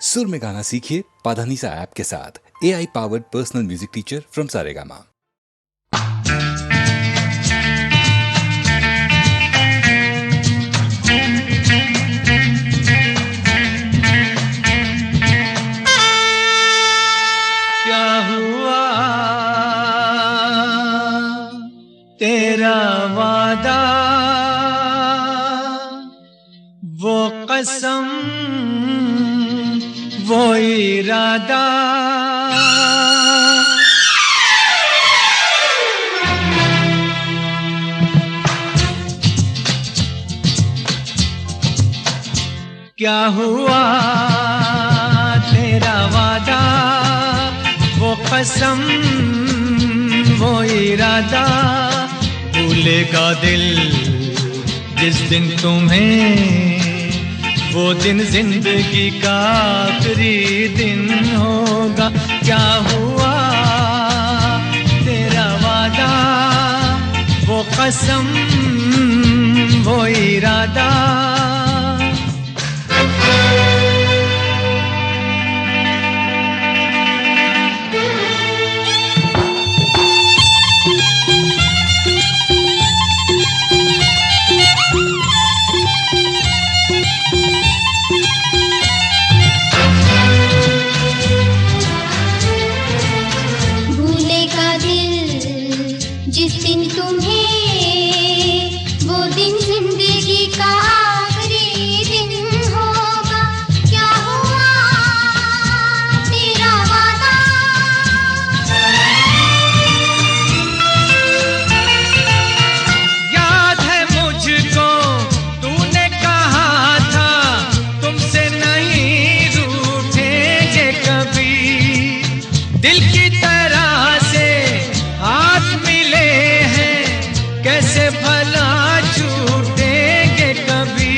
सुर में गाना सीखिए पाधानीसा ऐप के साथ। AI powered personal music teacher from Saregama. क्या हुआ तेरा वादा, वो कसम, वो इरादा, क्या हुआ तेरा वादा, वो कसम, वो इरादा, भूलेगा दिल जिस दिन तुम्हें, वो दिन जिंदगी का आखिरी दिन होगा। क्या हुआ तेरा वादा, वो कसम, वो इरादा। जिस दिन तुम्हें, वो दिन जिंदगी का आखिरी दिन होगा। क्या हुआ तेरा वादा। याद है मुझको तूने कहा था, तुमसे नहीं रूठेंगे कभी, दिल की तरह से हाथ मिले हैं, कैसे भला छूटेंगे कभी।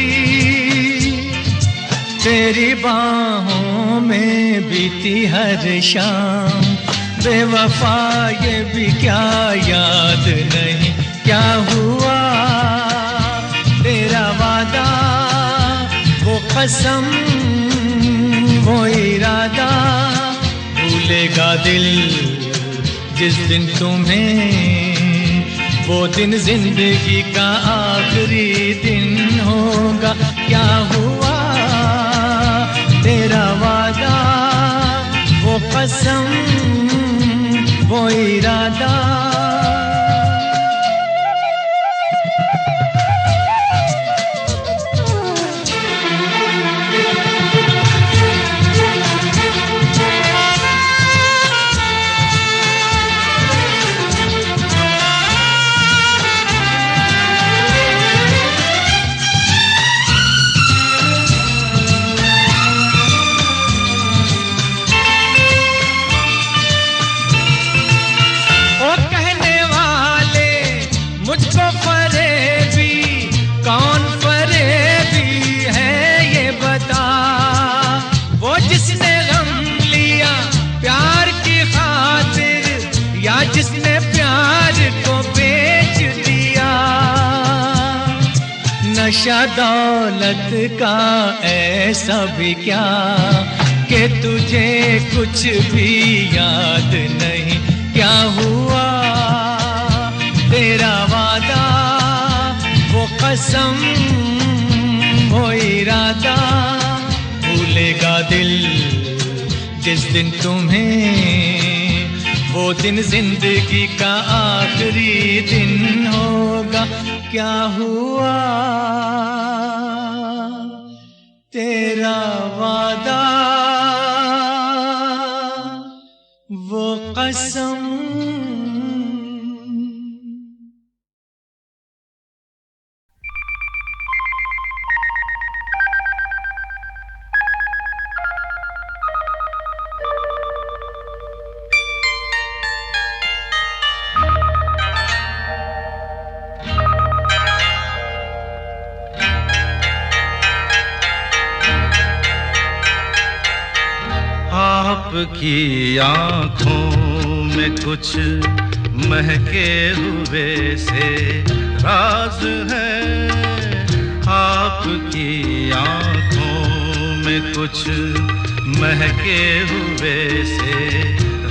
तेरी बाहों में बीती हर शाम, बेवफा ये भी क्या याद नहीं। क्या हुआ तेरा वादा, वो कसम, वो इरादा, भूलेगा दिल जिस दिन तुम्हें, वो दिन जिंदगी का आखिरी दिन होगा। क्या हुआ तेरा वादा, वो कसम, वो इरादा। जिसने प्यार को बेच दिया, नशा दौलत का ऐसा भी क्या कि तुझे कुछ भी याद नहीं। क्या हुआ तेरा वादा, वो कसम, वो इरादा, भूलेगा दिल जिस दिन तुम्हें, वो दिन जिंदगी का आखिरी दिन होगा। क्या हुआ तेरा वादा, वो कसम। आपकी आँखों में कुछ महके हुए से राज है। आपकी आँखों में कुछ महके हुए से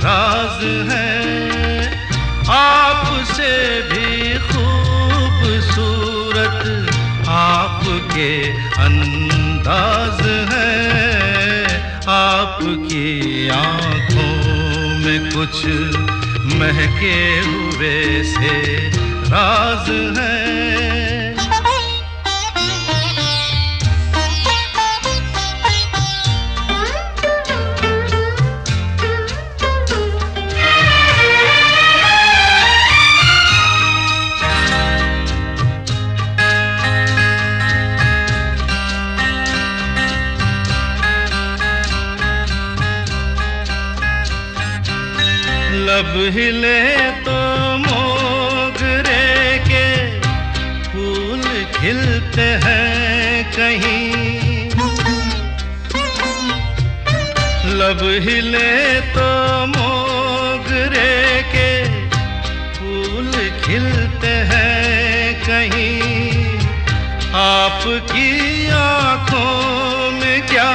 राज है। आपसे भी खूबसूरत आपके अंदाज है। आपकी आंखों में कुछ महके हुए से राज है। लब हिले तो मोगरे के फूल खिलते हैं कहीं। लब हिले तो मोगरे के फूल खिलते हैं कहीं। आपकी आंखों में क्या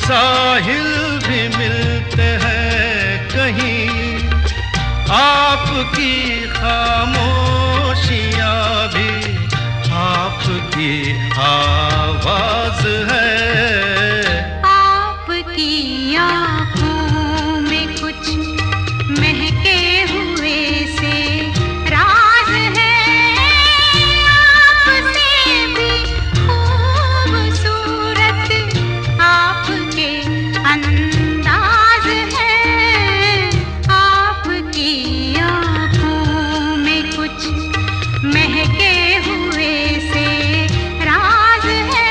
साहिल भी मिलते हैं कहीं। आपकी खामोशियाँ भी आपकी आवाज है। आपकी आँखों में कुछ महके हुए से राज है। आपसे भी खूबसूरत आपके अंदाज है। आपकी आँखों में कुछ महके हुए से राज है।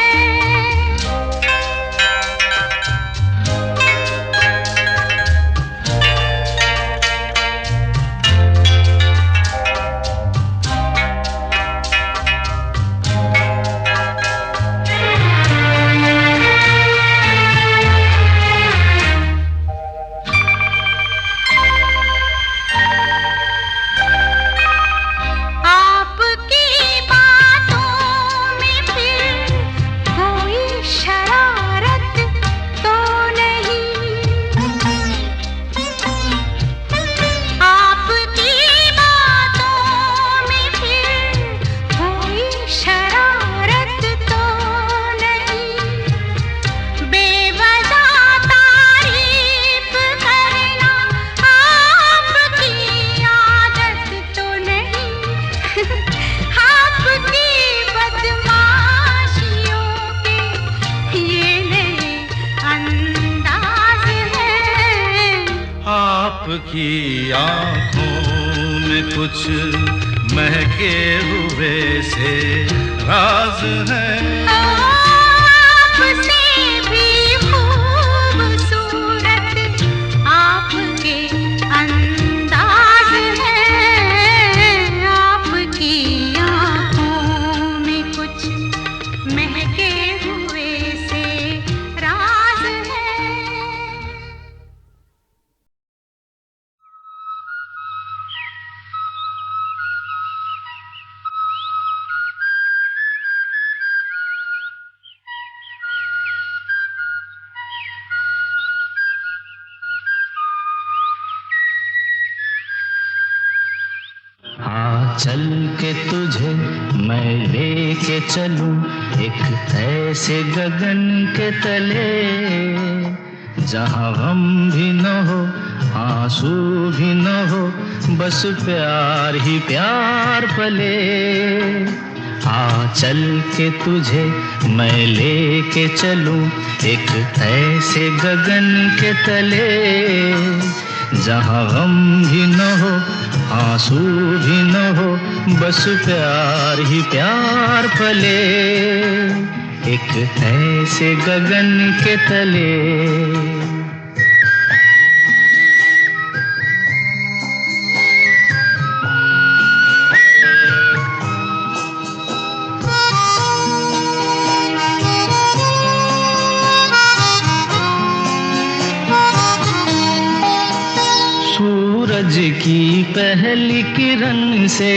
आपकी बातों में फिर कोई शरारत तो नहीं। आपकी बातों में फिर कोई शरारत तो नहीं। बेवजह तारीफ करना आपकी आदत तो नहीं। आपकी बदमाशियों के ये नए अंदाज हैं। आपकी आंखों में कुछ महके हुए से राज है। आपसे भी खूबसूरत आपके अंदाज है। आपकी आँखों में कुछ महके हुए से राज है। हाँ चल के तुझे मैं लेके चलूं एक ऐसे गगन के तले, जहाँ गम भी न हो आंसू भी न हो, बस प्यार ही प्यार पले। आ चल के तुझे मैं लेके चलूं एक ऐसे गगन के तले, जहाँ गम भी न हो आंसू भी न हो, बस प्यार ही प्यार पले, एक ऐसे गगन के तले। सूरज की पहली किरण से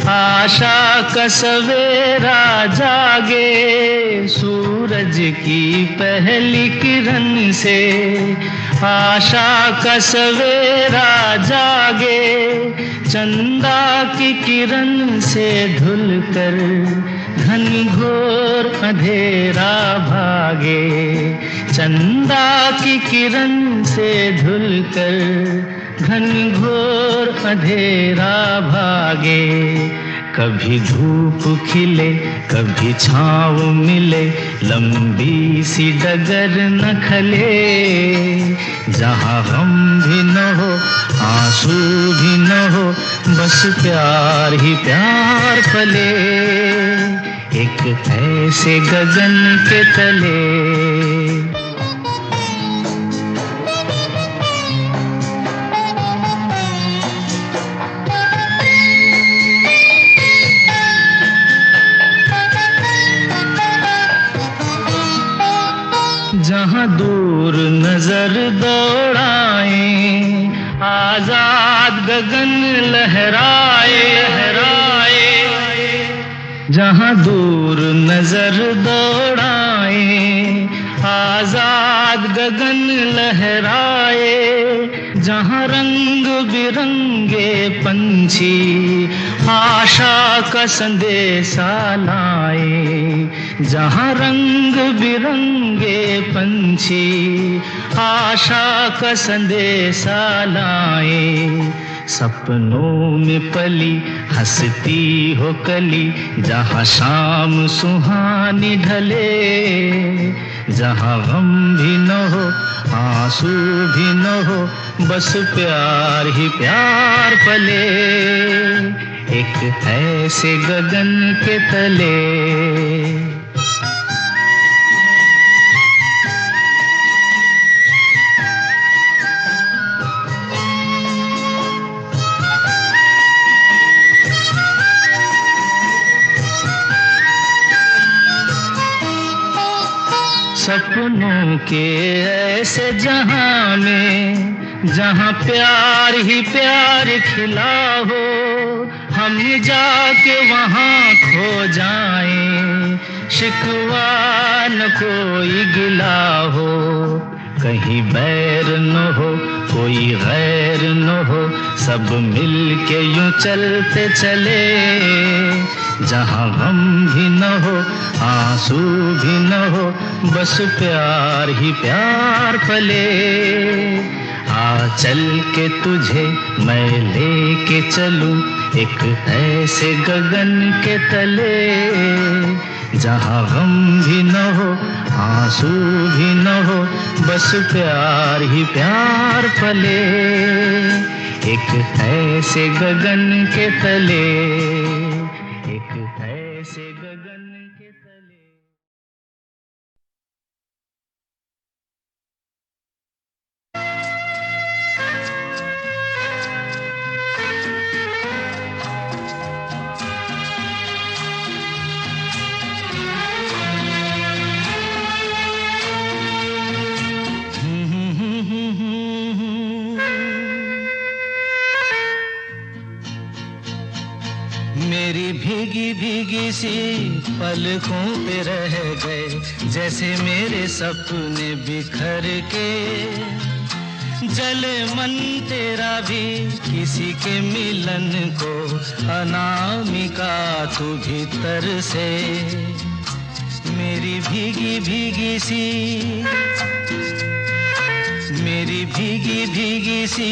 आशा का सवेरा जागे, सूरज की पहली किरण से आशा का सवेरा जागे, चंदा की किरण से धुलकर घनघोर अंधेरा भागे, चंदा की किरण से धुलकर घनघोर अंधेरा भागे। कभी धूप खिले कभी छाँव मिले, लंबी सी डगर न खले, जहाँ गम भी न हो आंसू भी न हो, बस प्यार ही प्यार पले, एक ऐसे गगन के तले। जहाँ दूर नजर दौड़ाए, आजाद गगन लहराए, जहाँ दूर नजर दौड़ाए, आजाद गगन लहराए, जहाँ रंग बिरंगे पंछी आशा का संदेशा लाए, जहाँ रंग बिरंगे पंछी आशा का संदेशा लाए। सपनों में पली हंसती हो कली, जहाँ शाम सुहानी ढले, जहाँ गम भी न हो आंसू भी न हो, बस प्यार ही प्यार पले, एक ऐसे गगन के तले। सपनों के ऐसे जहां में, जहां प्यार ही प्यार खिला हो, हम जाके वहां खो जाएं, शिकवा न कोई गिला हो, कहीं बैर न हो कोई गैर न हो, सब मिल के यूं चलते चले, जहाँ गम भी न हो आंसू भी न हो, बस प्यार ही प्यार पले। आ चल के तुझे मैं लेके चलूं एक ऐसे गगन के तले, जहाँ गम भी न हो आंसू भी न हो, बस प्यार ही प्यार पले, एक ऐसे गगन के तले, एक ऐसे गगन के तले। मेरी भीगी भीगी सी पलकों पे रह गए, जैसे मेरे सपने बिखर के, जले मन तेरा भी किसी के मिलन को, अनामिका तू भीतर से। मेरी भीगी भीगी सी, मेरी भीगी भीगी सी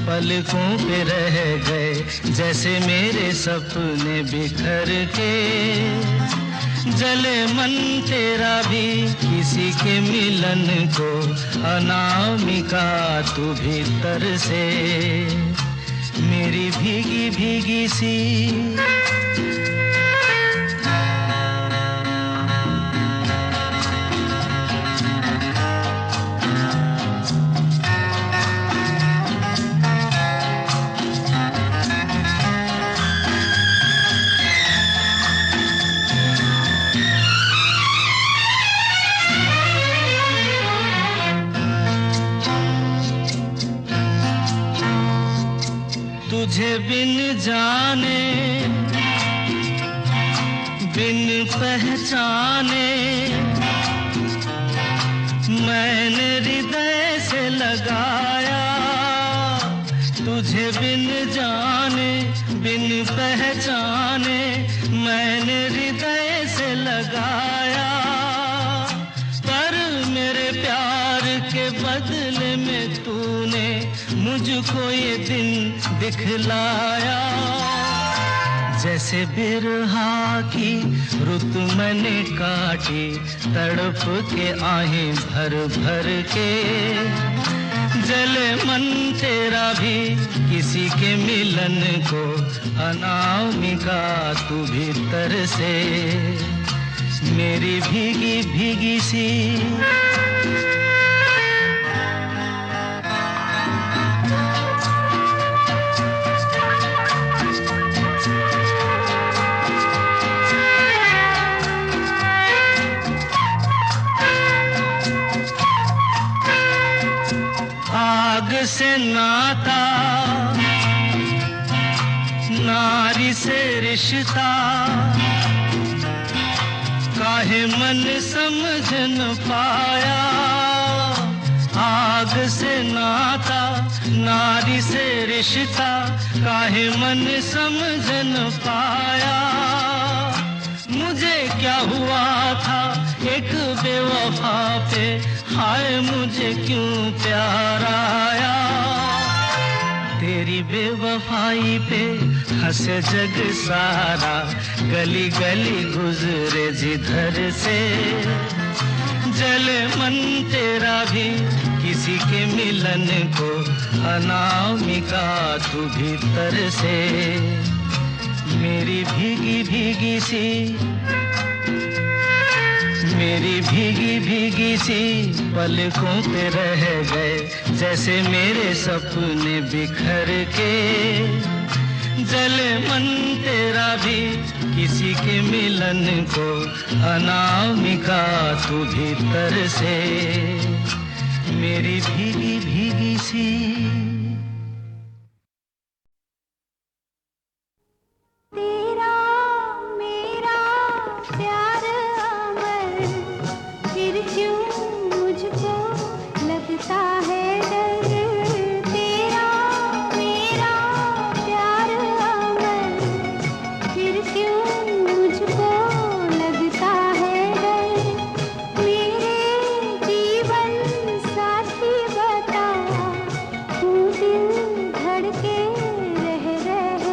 पलकों पे रह गए, जैसे मेरे सपने बिखर के, जले मन तेरा भी किसी के मिलन को, अनामिका तू भीतर से। मेरी भीगी भीगी सी, तुझे बिन जाने बिन पहचाने मैंने लगाया, तुझे बिन जाने बिन पहचाने मैंने हृदय से लगाया, पर मेरे प्यार के बदले में तूने मुझको ये दिन दिखलाया। जैसे बिरहा की रुत मैंने काटी, तड़प के आहें भर भर के, जले मन तेरा भी किसी के मिलन को, अनामिका तू भीतर से मेरी भीगी भीगी सी। आग से नाता, नारी से रिश्ता, काहे मन समझ न पाया। आग से नाता, नारी से रिश्ता, काहे मन समझ न पाया। मुझे क्या हुआ था एक बेवफा पे, हाय मुझे क्यों प्यार आया। तेरी बेवफाई पे हंसे जग सारा, गली गली गुजरे जिधर से, जले मन तेरा भी किसी के मिलन को, अनामिका तू भीतर से मेरी भीगी भीगी सी, मेरी भीगी भीगी सी पलकों पे रह गए, जैसे मेरे सपने बिखर के, जले मन तेरा भी किसी के मिलन को, अनामिका तू भीतर से मेरी भीगी भीगी सी। तेरा मेरा प्यार अमर, फिर क्यों मुझको लगता है डर। तेरा मेरा प्यार अमर, फिर क्यों मुझको लगता है डर। मेरे जीवन साथी बता, तू दिल धड़के रह रह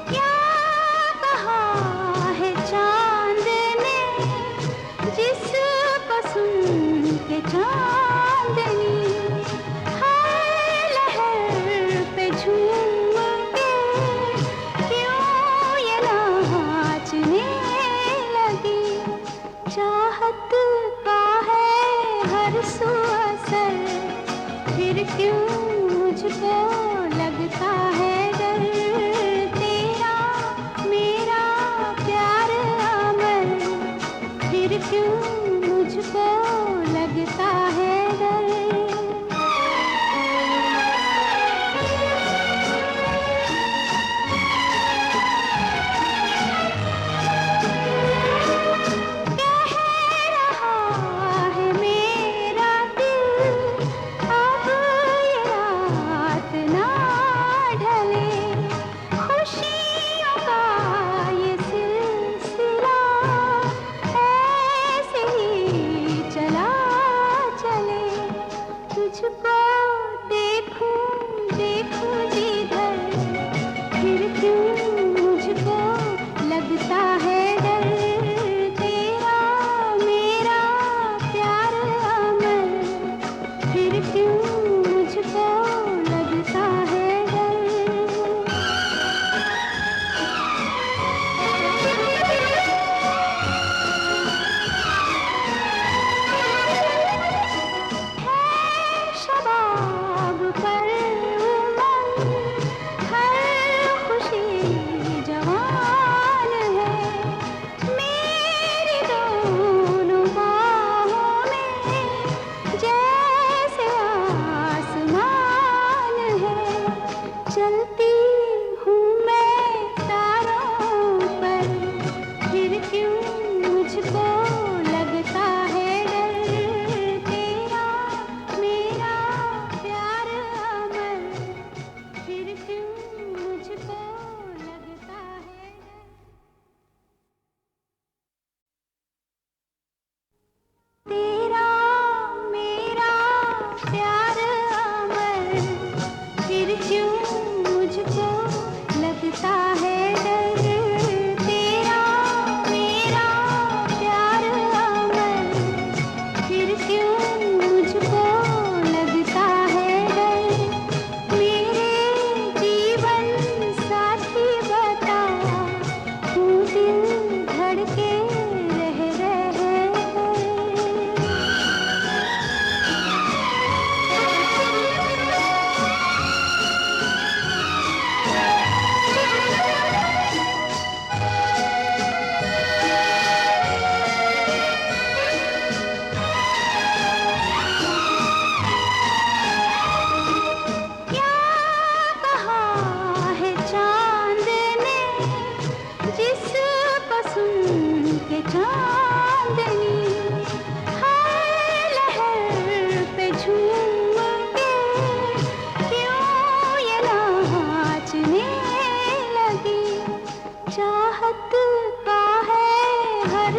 क्या कहा है चांद ने, जिसको सुन के चांदनी हर लहर पे झूम के, क्यों ये नाचने लगी। चाहत का है हर सू असर, फिर क्यों मुझको लगता है डर। तेरा मेरा प्यार अमर, फिर क्यों मुझको लगता है डर। कह रहा है मेरा दिल, अब ये रात ना ढले, खुशियों का ये सिलसिला ऐसे ही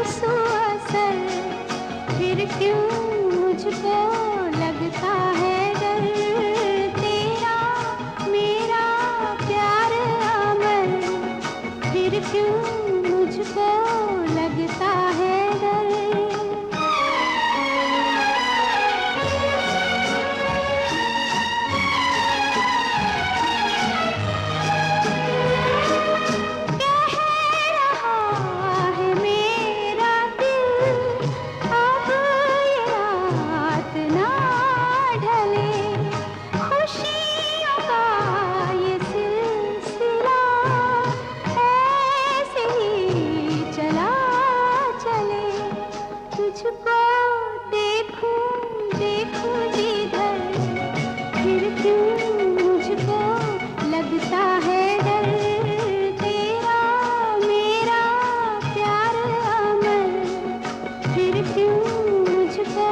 आंसू असर, फिर क्यों मुझको लगता है डर। तेरा मेरा प्यार अमर, फिर क्यों मुझको लगता है डर। तुझको देखूं देखूं जिधर, फिर क्यों मुझको लगता है डर। तेरा मेरा प्यार अमर, फिर क्यों मुझको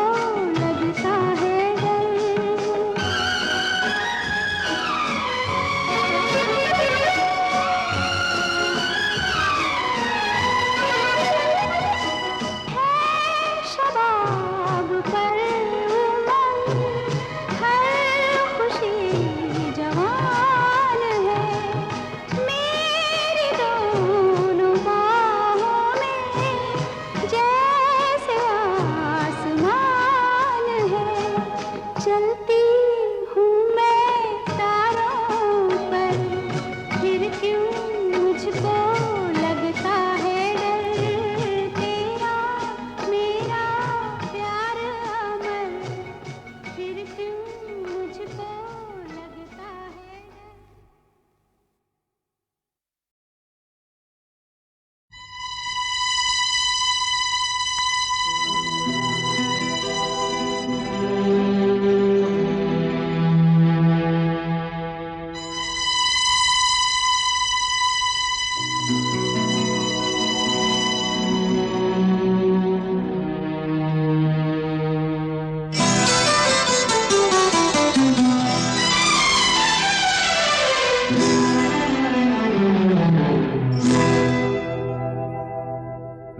लगता है डर। शबाब पर उमंग, हर खुशी जवान है। मेरी दोनों बाहों में जैसे आसमान है। चलती हूँ मैं तारों पर, फिर क्यों मुझको लगता है डर। तेरा मेरा प्यार अमर, फिर क्यों मुझको लगता है डर।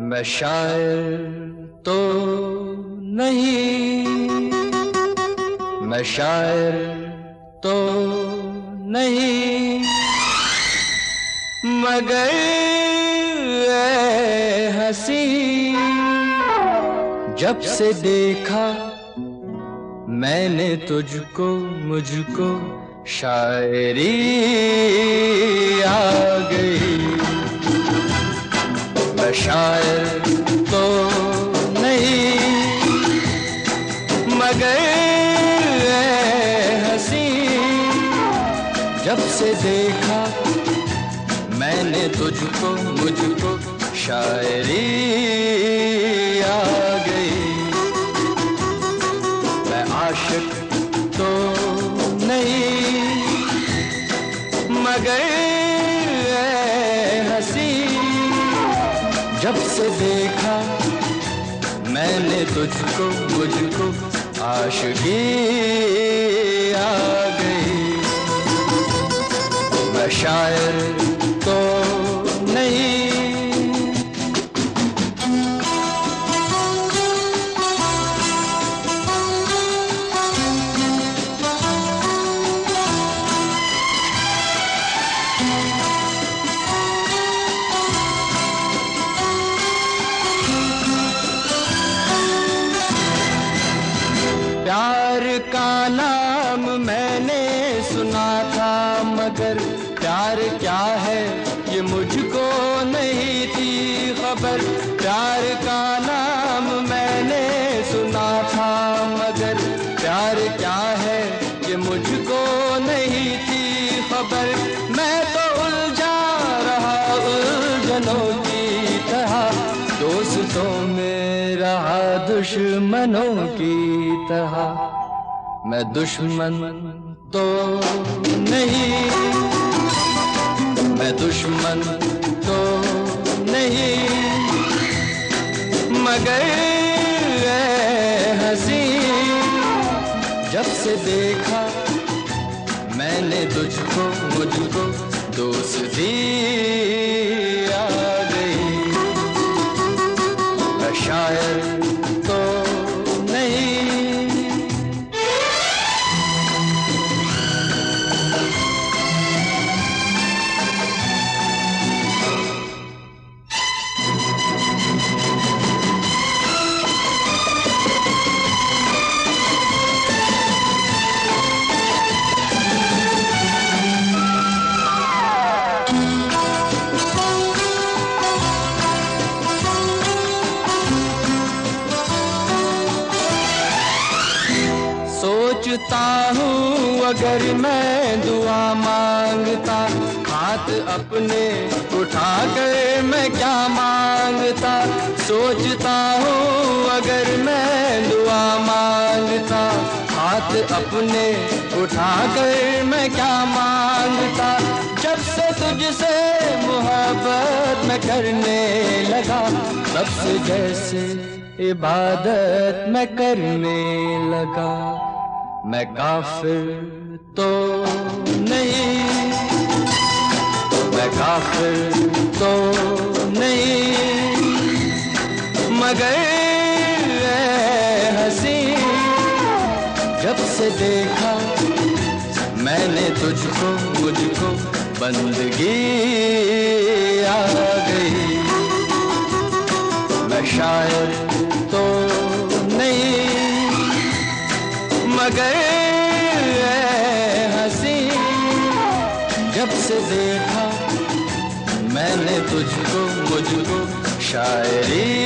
मैं शायर तो नहीं, मैं शायर तो नहीं, मगर ऐ हंसी, जब से देखा मैंने तुझको, मुझको शायरी आ गई। मैं शायर तो नहीं, मगर ऐ हंसी, जब से देखा मैंने तुझको, मुझको शायरी आ गई। मैं आशिक तो नहीं, मगर ऐ हंसी, जब से देखा मैंने तुझको, मुझको आशिकी आ गई। मैं शायर तो नहीं, प्यार का नाम मैंने सुना था, मगर प्यार क्या है ये मुझको नहीं थी खबर। प्यार का नाम मैंने सुना था, मगर प्यार क्या है ये मुझको नहीं थी खबर। मैं तो उलझा रहा उलझनों की तरह, दोस्तों में रहा दुश्मनों की तरह। मैं दुश्मन तो नहीं, मैं दुश्मन तो नहीं, मगर ऐ हंसी, जब से देखा मैंने तुझको, मुझको दोस्ती आ गई। शायर तो नहीं। सोचता हूँ अगर मैं दुआ मांगता, हाथ अपने उठा कर मैं क्या मांगता। सोचता हूँ अगर मैं दुआ मांगता, हाथ अपने उठा कर मैं क्या मांगता। जब से तुझसे मोहब्बत मैं करने लगा, तब से जैसे इबादत मैं करने लगा। मैं काफिर तो नहीं, मैं काफिर तो नहीं, मगर हंसी जब से देखा मैंने तुझको, मुझको बंदगी आ गई। मैं शायर तो नहीं, मगर हंसी जब से देखा मैंने तुझको, मुझको शायरी